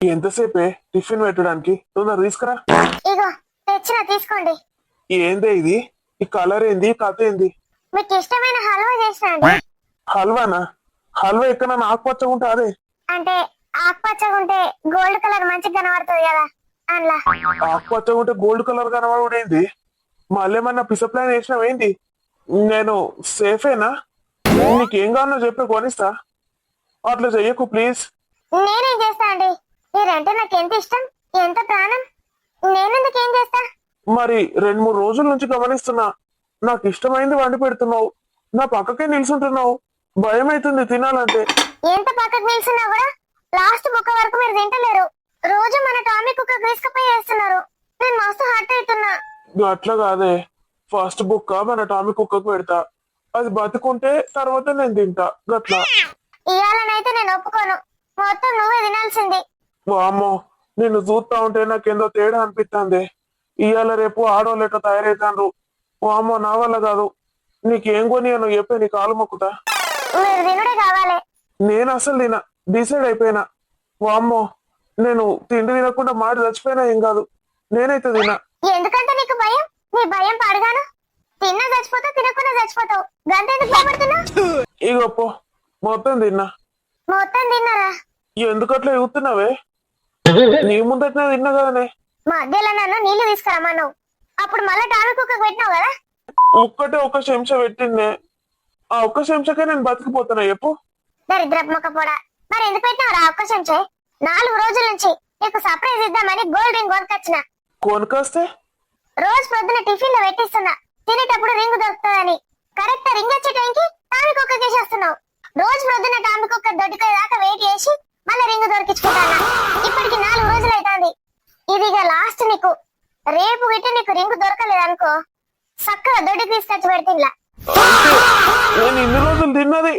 ఎంతసేపే tiffin పెట్టడానికి తొందర తీసుకురా. ఇగో తెచ్చిన తీసుకోండి. ఏందే ఇది? ఈ కలర్ ఏంది, కథ ఏంది? మీకు ఇష్టమైన హల్వా చేసినా. హల్వానా? హల్వా ఎక్కడ ఆకుపచ్చగా ఉంటా అదే? అంటే ఆకుపచ్చగా ఉంటే గోల్డ్ కలర్ మంచిగా కనబడుతుంది కదా అందులో. ఆకుపచ్చగా ఉంటే గోల్డ్ కలర్ కనబడేంది? మళ్ళీ ఏమన్నా పిసప్లాన్ వేసినావేంది? నేను సేఫేనా? నీకేం కావాలో చెప్పి కొనిస్తా. అట్లా చెయ్యకు ప్లీజ్. నేనేం చేస్తా అండి, మీరంటే నాకు ఎంత ఇష్టం, ఎంత ప్రాణం. నేనెందుకు ఏం చేస్తా? మరి 2-3 రోజుల నుంచి గమనిస్తున్నా. నాకు ఇష్టమైంది వండి పెడుతున్నావు, నా పక్కకే నిల్చుంటున్నావు. భయం అవుతుంది తినాలంటే. ఎంత పక్కకు నిల్చున్నా కూడా లాస్ట్ బుక్క వరకు మీరు తింటలేరు. రోజు మన టామీ కుక్క తీసుకుపోయి వేస్తున్నారు. నేను మస్తు హర్ట్ అవుతున్నా. అట్లా కాదే, ఫస్ట్ బుక్క మన టామీ కుక్కకు పెడతా, అది బతుకుంటే తర్వాత నేను తింటా గట్లా. ఇవాళనైతే నేను ఒప్పుకోను, మొత్తం నువ్వే తినాల్సింది. వామ్మో, నిన్ను చూస్తా ఉంటే నాకేందో తేడా అనిపిస్తుంది. ఇవాళ రేపు ఆడోళ్ళెక్క తయారైతాండ్రు. వామ్మో, నా వల్ల కాదు. నీకేం కొని నువ్వు చెప్పే, నీ కాలు మొక్కుతా. మీరు తినుడే కావాలి. నేను అసలు తిన, డిసైడ్ అయిపోయినా. వామ్మో, నేను తిండి తినకుండా మాట చచ్చిపోయినా ఏం కాదు, నేనైతే తినా. ఎందుకంటే నీకు భయం, నీ భయం పడగాను. తిన్నా చచ్చిపోతావు, తినకుండా చచ్చిపోతావు. గంతెందుకు భయపడుతున్నావు? ఈ గొప్ప మొత్తం తిన్నా. మొత్తం తిన్నారా? ఎందుకట్లా చూస్తున్నావే? నీ ముందట్నే తిన్నా కదనే. మధ్యలో నన్ను నీళ్లు తీసుకురమ్మన్నావు, అప్పుడు మళ్ళీ టామీ కుక్కకు పెట్టినావు కదా. ఒక్కటే ఒక చెంచా పెట్టిందే, ఆ ఒక్క చెంచాకే నేను బతికిపోతున్నా చెప్పు. దరిద్రపు మొక్క పొడ. మరి ఎందుకు పెట్టినావురా ఒక్క చెంచే? 4 రోజుల నుంచి నీకు సర్ప్రైజ్ ఇద్దామని గోల్డ్ రింగ్ కొనుకొచ్చిన. కొనుకొస్తే రోజు పొద్దున టిఫిన్ లో పెట్టిస్తున్నా, తినేటప్పుడు రింగ్ దొరుకుతుందని. కరెక్ట్ రింగ్ వచ్చే టైంకి టామీ కుక్క చేసేస్తున్నావు. రోజు పొద్దున టామీ కుక్క దొడ్డిపోయే దాకా వెయిట్ చేసి మళ్ళీ రింగ్ దొరికించుకుంటానా. ఇప్పటికి 4 రోజులు అవుతుంది. ఇదిగా లాస్ట్ నీకు. రేపు గిట్టి నీకు రింగ్ దొరకలేదనుకో, చక్కగా దొడ్డికి తీసుకొచ్చి పెడుతుండ్లా. నేను ఇన్ని రోజులు తిన్నది